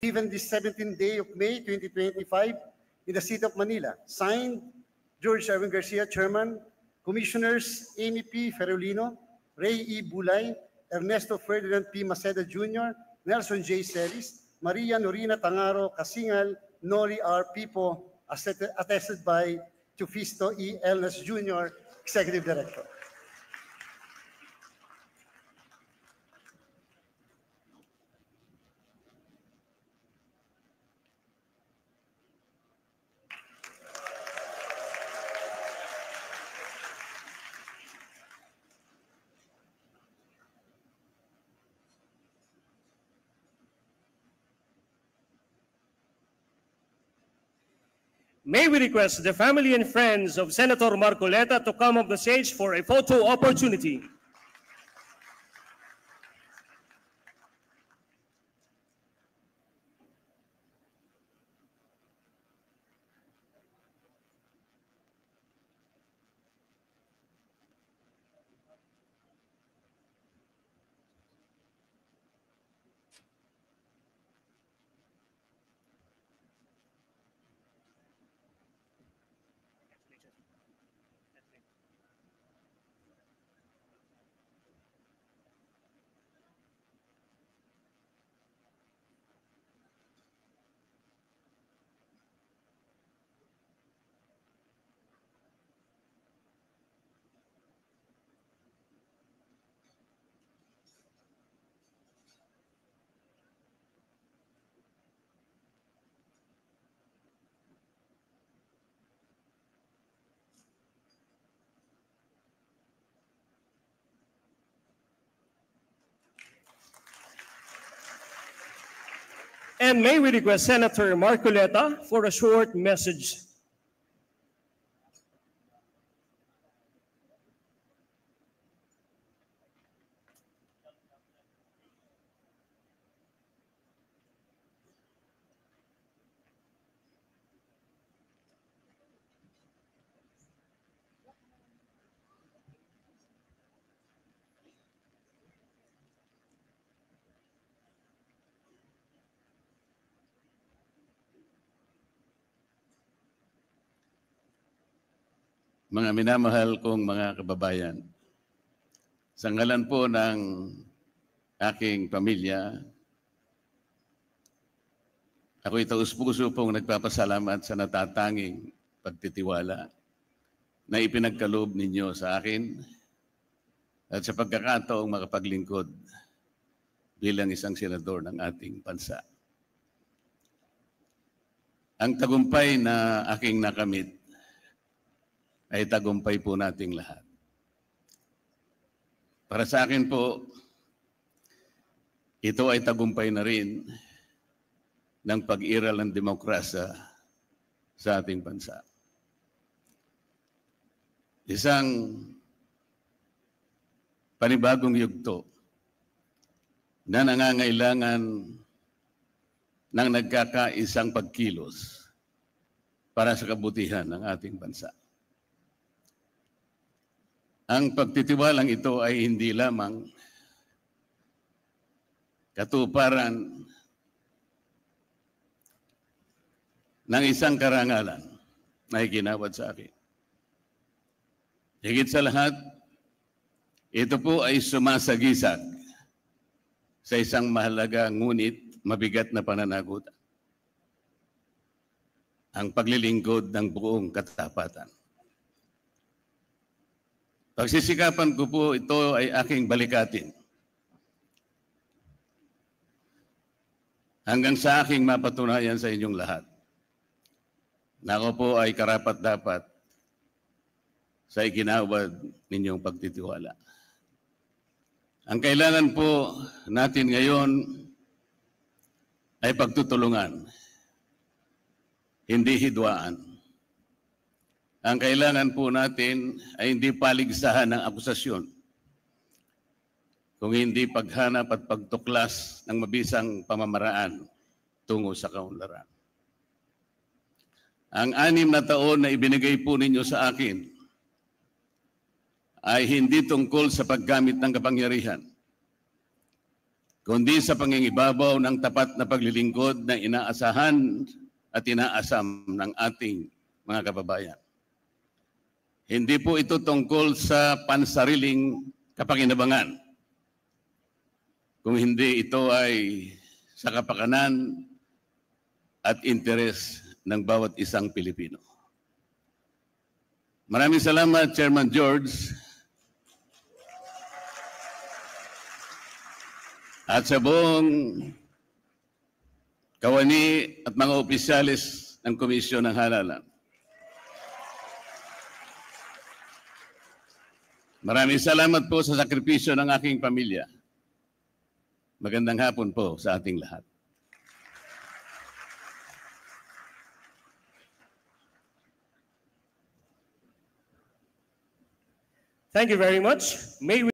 given this 17th day of May 2025 in the city of Manila. Signed, George Erwin Garcia, Chairman. Commissioners Amy P. Ferolino, Ray E. Bulay, Ernesto Ferdinand P. Maceda Jr., Nelson J. Celis, Maria Norina Tangaro Kasingal, Nori R. Pipo, attested by Tufisto E. Elnas Jr., Executive Director. May we request the family and friends of Senator Marcoleta to come up the stage for a photo opportunity. And may we request Senator Marcoleta for a short message. Mga minamahal kong mga kababayan, sa ngalan po ng aking pamilya, ako'y taus-puso pong nagpapasalamat sa natatanging pagtitiwala na ipinagkaloob ninyo sa akin at sa pagkakataong makapaglingkod bilang isang senador ng ating bansa. Ang tagumpay na aking nakamit ay tagumpay po nating lahat. Para sa akin po, ito ay tagumpay na rin ng pag-iral ng demokrasya sa ating bansa. Isang panibagong yugto na nangangailangan ng nagkakaisang pagkilos para sa kabutihan ng ating bansa. Ang pagtitiwalang ito ay hindi lamang katuparan ng isang karangalan na iginawad sa akin. Higit sa lahat, ito po ay sumasagisag sa isang mahalaga ngunit mabigat na pananagutan. Ang paglilingkod ng buong katapatan. Pagsisikapan ko po ito ay aking balikatin. Hanggang sa aking mapatunayan sa inyong lahat na ako po ay karapat-dapat sa iginawad ninyong pagtitiwala. Ang kailangan po natin ngayon ay pagtutulungan, hindi hidwaan. Ang kailangan po natin ay hindi paligsahan ng akusasyon, kung hindi paghanap at pagtuklas ng mabisang pamamaraan tungo sa kaunlaran. Ang 6 na taon na ibinigay po ninyo sa akin ay hindi tungkol sa paggamit ng kapangyarihan, kundi sa pangingibabaw ng tapat na paglilingkod na inaasahan at inaasam ng ating mga kababayan. Hindi po ito tungkol sa pansariling kapakinabangan, kung hindi ito ay sa kapakanan at interes ng bawat isang Pilipino. Maraming salamat, Chairman George. At sa buong kawani at mga opisyalis ng Komisyon ng Halalan. Maraming salamat po sa sakripisyo ng aking pamilya. Magandang hapon po sa ating lahat. Thank you very much. May we